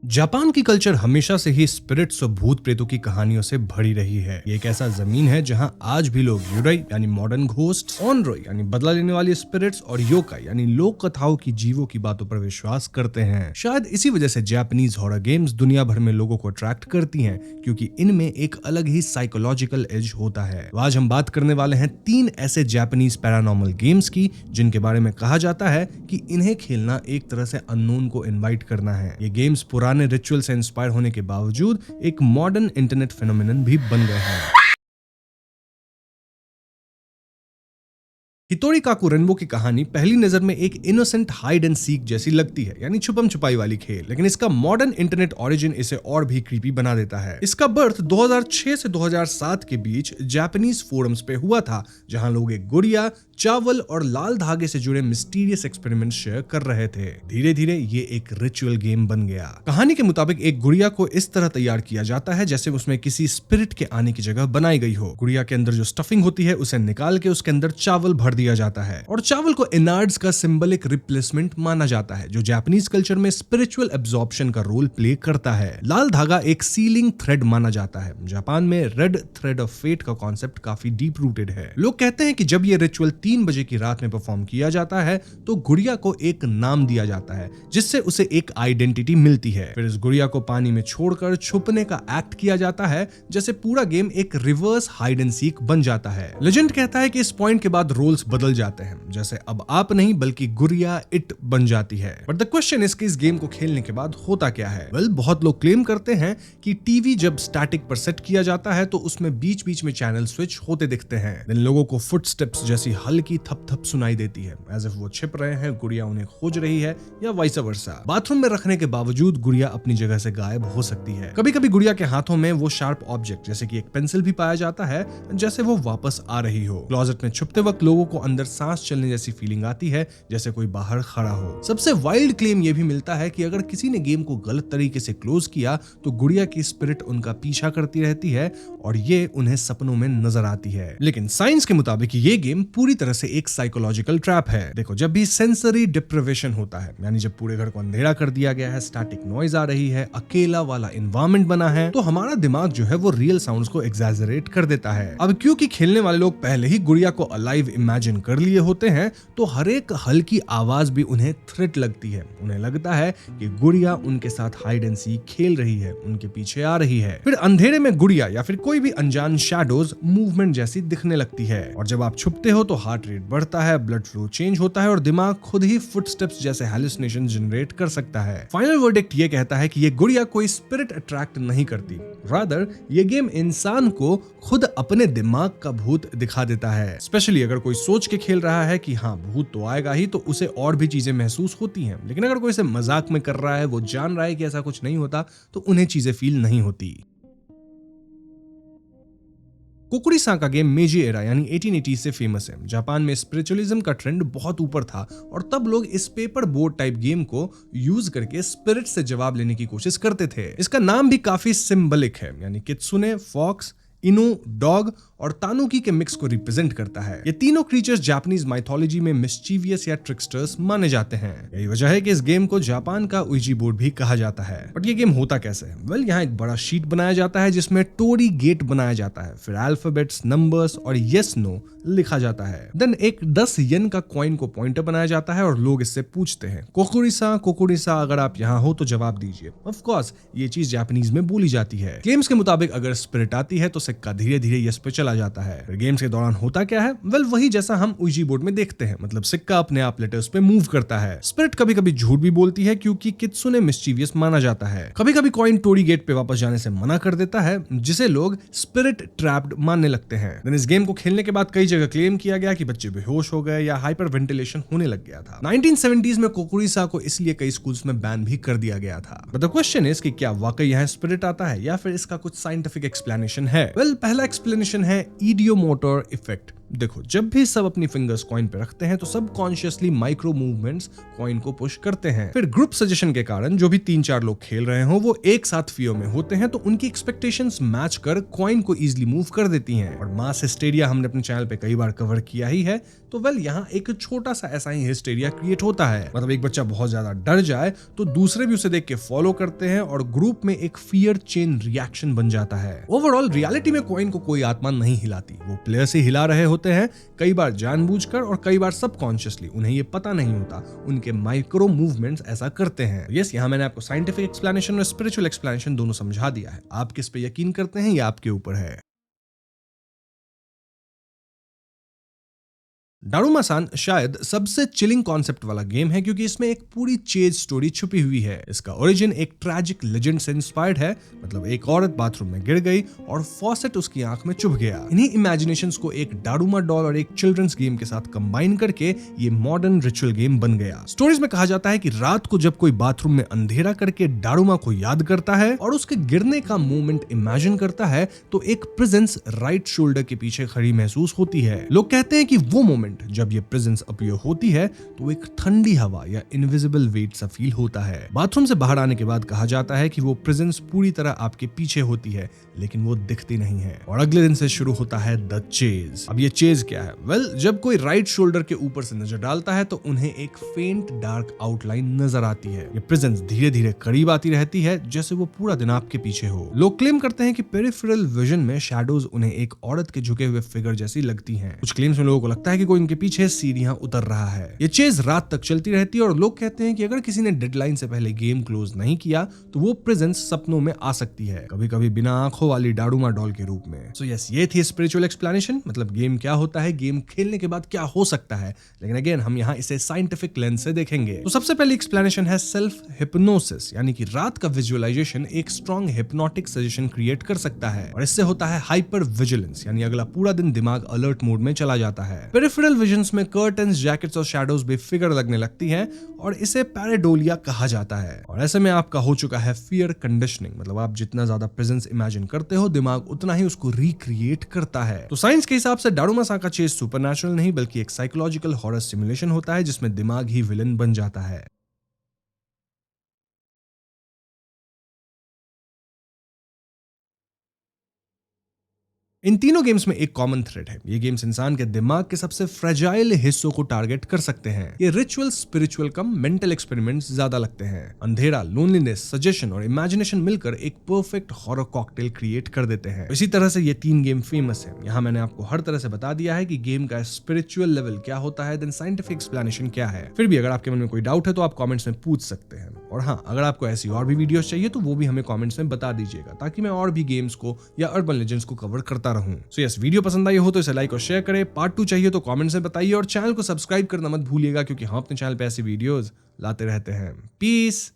Japan की culture हमेशा से ही स्पिरिट्स और भूत प्रेतों की कहानियों से भरी रही है। ये एक ऐसा जमीन है जहां आज भी लोग युराई यानी मॉडर्न घोस्ट, ऑनरोई यानी बदला लेने वाली स्पिरिट्स और योकाई यानी लोक कथाओं की जीवों की बातों पर विश्वास करते हैं। शायद इसी वजह से जापानीज हॉरर गेम्स दुनिया भर में लोगों को अट्रैक्ट करती हैं, क्योंकि इनमें एक अलग ही साइकोलॉजिकल एज होता है। तो आज हम बात करने वाले हैं 3 ऐसे जापानीज पैरानॉर्मल गेम्स की जिनके बारे में कहा जाता है कि इन्हें खेलना एक तरह से अननोन को इनवाइट करना है। ये गेम्स पुराने रिचुअल से इंस्पायर होने के बावजूद एक मॉडर्न इंटरनेट फेनोमेनन भी बन गए हैं। हितोरी काकू रेनबो की कहानी पहली नजर में एक इनोसेंट हाइड एंड सीक जैसी लगती है, यानी छुपम छुपाई वाली खेल, लेकिन इसका मॉडर्न इंटरनेट ओरिजिन इसे और भी क्रीपी बना देता है। इसका बर्थ 2006 से 2007 के बीच जापानीज फोरम्स पे हुआ था, जहां लोग एक गुड़िया, चावल और लाल धागे से जुड़े मिस्टीरियस एक्सपेरिमेंट शेयर कर रहे थे। धीरे धीरे ये एक रिचुअल गेम बन गया। कहानी के मुताबिक एक गुड़िया को इस तरह तैयार किया जाता है जैसे उसमें किसी स्पिरिट के आने की जगह बनाई गई हो। गुड़िया के अंदर जो स्टफिंग होती है उसे निकाल के उसके अंदर चावल भर दिया जाता है, और चावल को इनार्ड्स का सिंबलिक रिप्लेसमेंट माना जाता है, जो जापानीज कल्चर में स्पिरिचुअल एब्जॉर्प्शन का रोल प्ले करता है। लाल धागा एक सीलिंग थ्रेड माना जाता है। जापान में रेड थ्रेड ऑफ फेट का कॉन्सेप्ट काफी डीप रूटेड है। लोग कहते हैं कि जब ये रिचुअल 3 बजे की रात में परफॉर्म किया जाता है तो गुड़िया को एक नाम दिया जाता है, जिससे उसे एक आइडेंटिटी मिलती है। फिर इस गुड़िया को पानी में छोड़कर छुपने का एक्ट किया जाता है, जैसे पूरा गेम एक रिवर्स हाइड एंड सीक बन जाता है। लेजेंड कहता है कि इस पॉइंट के बाद रोल्स बदल जाते हैं, जैसे अब आप नहीं बल्कि गुड़िया इट बन जाती है। बट द क्वेश्चन इज कि इस गेम को खेलने के बाद होता क्या है। वेल, बहुत लोग क्लेम करते हैं कि टीवी जब स्टैटिक पर सेट किया जाता है तो उसमें बीच बीच में चैनल स्विच होते दिखते हैं। इन लोगों को फुटस्टेप्स जैसी हल्की थप थप सुनाई देती है, एज इफ वो छिप रहे हैं, गुड़िया उन्हें खोज रही है, या वाइस वर्सा। बाथरूम में रखने के बावजूद गुड़िया अपनी जगह से गायब हो सकती है। कभी कभी गुड़िया के हाथों में वो शार्प ऑब्जेक्ट जैसे कि एक पेंसिल भी पाया जाता है, जैसे वो वापस आ रही हो। क्लोजेट में छुपते वक्त लोगों को अंदर सांस चलने जैसी फीलिंग आती है, जैसे कोई बाहर खड़ा हो। सबसे वाइल्ड क्लेम यह भी मिलता है कि अगर किसी ने गेम को गलत तरीके से क्लोज किया तो गुड़िया की स्पिरिट उनका पीछा करती रहती है और ये उन्हें सपनों में नजर आती है। लेकिन साइंस के मुताबिक ये गेम पूरी तरह से एक साइकोलॉजिकल ट्रैप है। देखो, जब भी सेंसरी डिप्रिवेशन होता है, यानी जब पूरे घर को अंधेरा कर दिया गया है, स्टैटिक नॉइज आ रही है, अकेला वाला एनवायरनमेंट बना है, तो हमारा दिमाग जो है वो रियल साउंड्स को एग्जैजरेट कर देता है। अब क्योंकि खेलने वाले लोग पहले ही गुड़िया को अलाइव इमेजिन कर लिए होते हैं, तो हर एक हल्की आवाज भी उन्हें थ्रेट लगती है। उन्हें लगता है कि गुड़िया उनके साथ हाइड एंड सीक खेल रही है, उनके पीछे आ रही है। फिर अंधेरे में गुड़िया या फिर कोई भी अनजान शैडोज मूवमेंट जैसी दिखने लगती है, और जब आप छुपते हो तो हार्ट रेट बढ़ता है, ब्लड फ्लो चेंज होता है और दिमाग खुद ही फुटस्टेप्स जैसे हैलुसिनेशन जनरेट कर सकता है। फाइनल वर्डिक्ट ये कहता है कि ये गुड़िया कोई स्पिरिट अट्रैक्ट नहीं करती, रादर ये गेम इंसान को खुद अपने दिमाग का भूत दिखा देता है। स्पेशली अगर कोई सोच के खेल रहा है कि हाँ भूत तो आएगा ही, तो उसे और भी चीजें महसूस होती हैं। लेकिन अगर कोई इसे मजाक में कर रहा है, वो जान रहा है कि ऐसा कुछ नहीं होता, तो उन्हें चीजें फील नहीं होती। कोकुरी-सा का गेम मेजी एरा यानी 1880 से फेमस है। जापान में स्पिरिचुअलिज्म का ट्रेंड बहुत ऊपर था, और तब लोग इस पेपर बोर्ड टाइप गेम को यूज करके स्पिरिट से जवाब लेने की कोशिश करते थे। इसका नाम भी काफी सिंबलिक है, यानी कित्सुने फॉक्स, इनु डॉग और तानुकी के मिक्स को रिप्रेजेंट करता है। ये तीनों क्रीचर्स जापानीज माइथोलॉजी में मिस्चीवियस या ट्रिक्स्टर्स माने जाते हैं। यही वजह है कि इस गेम को जापान का उइजी बोर्ड भी कहा जाता है। बट ये गेम होता कैसे है? वेल, यहाँ एक बड़ा शीट बनाया जाता है जिसमें टोरी गेट बनाया जाता है, फिर अल्फाबेट्स, नंबर्स और यस नो लिखा जाता है। देन एक 10 येन का कॉइन को पॉइंटर बनाया जाता है और लोग इससे पूछते हैं, कोकुरी-सा कोकुरी-सा, अगर आप यहाँ हो तो जवाब दीजिए। ऑफ कोर्स ये चीज जापानीज में बोली जाती है। क्लेम्स के मुताबिक अगर स्पिरिट आती है तो सिक्का धीरे धीरे यस पे चला जाता है। फिर गेम्स के दौरान होता क्या है? वेल, वही जैसा हम उइजी बोर्ड में देखते हैं, मतलब सिक्का अपने आप लेटर्स पे मूव करता है। स्पिरिट कभी कभी झूठ भी बोलती है क्योंकि कित्सुने मिस्चीवियस माना जाता है। कभी कभी कॉइन टोरी गेट पे वापस जाने से मना कर देता है, जिसे लोग स्पिरिट ट्रैप्ड मानने लगते हैं। देन इस गेम को खेलने के बाद कई जगह क्लेम किया गया कि बच्चे बेहोश हो गए या हाइपर वेंटिलेशन होने लग गया था। 1970s में कोकुरी-सा को इसलिए कई स्कूल्स में बैन भी कर दिया गया था। बट द क्वेश्चन इज कि क्या वाकई यहाँ स्पिरिट आता है या फिर इसका कुछ साइंटिफिक एक्सप्लेनेशन है? वेल, पहला एक्सप्लेनेशन है इडियोमोटर इफेक्ट। देखो, जब भी सब अपनी फिंगर्स कॉइन पे रखते हैं तो सब कॉन्शियसली माइक्रो मूवमेंट्स कॉइन को पुश करते हैं। फिर ग्रुप सजेशन के कारण जो भी 3-4 लोग खेल रहे हो वो एक साथ फियो में होते हैं, तो उनकी एक्सपेक्टेशंस मैच कर कॉइन को इजीली मूव कर देती हैं। और मास हिस्टेरिया हमने अपने चैनल पे कई बार कवर किया ही है, तो वेल यहाँ एक छोटा सा ऐसा ही हिस्टेरिया क्रिएट होता है। मतलब एक बच्चा बहुत ज्यादा डर जाए तो दूसरे भी उसे देख के फॉलो करते हैं और ग्रुप में एक फियर चेन रिएक्शन बन जाता है। ओवरऑल रियलिटी में कॉइन को कोई आत्मा नहीं हिलाती, वो प्लेयर से हिला रहे होते हैं, कई बार जानबूझकर और कई बार सबकॉन्शियसली, उन्हें ये पता नहीं होता, उनके माइक्रो मूवमेंट्स ऐसा करते हैं। यस, यहाँ मैंने आपको साइंटिफिक एक्सप्लेनेशन और स्पिरिचुअल एक्सप्लेनेशन दोनों समझा दिया है। आप किस पे यकीन करते हैं ये आपके ऊपर है। डारूमा-सान शायद सबसे चिलिंग कॉन्सेप्ट वाला गेम है, क्योंकि इसमें एक पूरी चेज स्टोरी छुपी हुई है। इसका ओरिजिन एक ट्रैजिक लेजेंड से इंस्पायर्ड है। मतलब एक औरत बाथरूम में गिर गई और फॉसेट उसकी आंख में चुभ गया। इन्हीं इमेजिनेशंस को एक डारूमा डॉल और एक चिल्ड्रंस गेम के साथ कंबाइन करके ये मॉडर्न रिचुअल गेम बन गया। स्टोरीज में कहा जाता है कि रात को जब कोई बाथरूम में अंधेरा करके डारूमा को याद करता है और उसके गिरने का मोमेंट इमेजिन करता है, तो एक प्रेजेंस राइट शोल्डर के पीछे खड़ी महसूस होती है। लोग कहते हैं कि वो मोमेंट जब ये प्रेजेंस अपीयर होती है तो एक ठंडी हवा या इनविजिबल वेट सा फील होता है। बाथरूम से बाहर आने के बाद कहा जाता है कि वो प्रेजेंस पूरी तरह आपके पीछे होती है, लेकिन वो दिखती नहीं है। और अगले दिन से शुरू होता है द चेज। अब ये चेज क्या है? वेल, जब कोई राइट शोल्डर के ऊपर से नजर डालता है तो उन्हें एक फेंट डार्क आउटलाइन नजर आती है। ये प्रेजेंस धीरे धीरे करीब आती रहती है, जैसे वो पूरा दिन आपके पीछे हो। लोग क्लेम करते हैं कि पेरिफेरल विजन में शैडोज उन्हें एक औरत के झुके हुए फिगर जैसी लगती हैं। कुछ क्लेम्स में लोगों को लगता है कि कोई उनके पीछे सीढ़ियां उतर रहा है। ये चेज रात तक चलती रहती है और लोग कहते हैं कि अगर किसी ने डेडलाइन से पहले गेम क्लोज नहीं किया तो वो प्रेजेंस सपनों में आ सकती है, कभी कभी बिना आंखों वाली डारूमा डॉल के रूप में। सो यस, ये थी स्पिरिचुअल एक्सप्लेनेशन। मतलब गेम क्या होता है, गेम खेलने के बाद क्या हो सकता है, लेकिन अगेन हम यहाँ इसे साइंटिफिक लेंस से देखेंगे। तो सबसे पहली एक्सप्लेनेशन है सेल्फ हिप्नोसिस, यानी कि रात का विजुअलाइजेशन एक स्ट्रॉन्ग हिप्नोटिक सजेशन क्रिएट कर सकता है और इससे होता है हाइपर विजिलेंस, यानी अगला पूरा दिन दिमाग अलर्ट मोड में चला जाता है। पेरिफेरल विजन्स में कर्टन्स, जैकेट्स और शैडोज बेफिगर लगने लगती हैं और इसे पैरेडोलिया कहा जाता है। और ऐसे में आपका हो चुका है फियर कंडीशनिंग। मतलब आप जितना ज्यादा प्रेजेंस इमेजिन करते हो, दिमाग उतना ही उसको रिक्रिएट करता है। तो साइंस के हिसाब से डारूमा-सान का चेज सुपरनैचुरल नहीं बल्कि एक साइकोलॉजिकल हॉरर सिमुलेशन होता है, जिसमें दिमाग ही विलन बन जाता है। इन तीनों गेम्स में एक कॉमन थ्रेड है। ये गेम्स इंसान के दिमाग के सबसे फ्रेजाइल हिस्सों को टारगेट कर सकते हैं। ये रिचुअल, स्पिरिचुअल कम मेंटल एक्सपेरिमेंट्स ज्यादा लगते हैं। अंधेरा, लोनलीनेस, सजेशन और इमेजिनेशन मिलकर एक परफेक्ट हॉरर कॉकटेल क्रिएट कर देते हैं। इसी तरह से ये 3 गेम फेमस है। यहाँ मैंने आपको हर तरह से बता दिया है कि गेम का स्पिरिचुअल लेवल क्या होता है, देन साइंटिफिक एक्सप्लेनेशन क्या है। फिर भी अगर आपके मन में कोई डाउट है तो आप कॉमेंट्स में पूछ सकते हैं। और हाँ, अगर आपको ऐसी और भी वीडियोस चाहिए तो वो भी हमें कमेंट्स में बता दीजिएगा, ताकि मैं और भी गेम्स को या अर्बन लेजेंड्स को कवर करता रहूं। सो यस, वीडियो पसंद आई हो तो इसे लाइक और शेयर करें। पार्ट 2 चाहिए तो कमेंट्स में बताइए और चैनल को सब्सक्राइब करना मत भूलिएगा, क्योंकि हम अपने चैनल पे ऐसी वीडियोस लाते रहते हैं। पीस।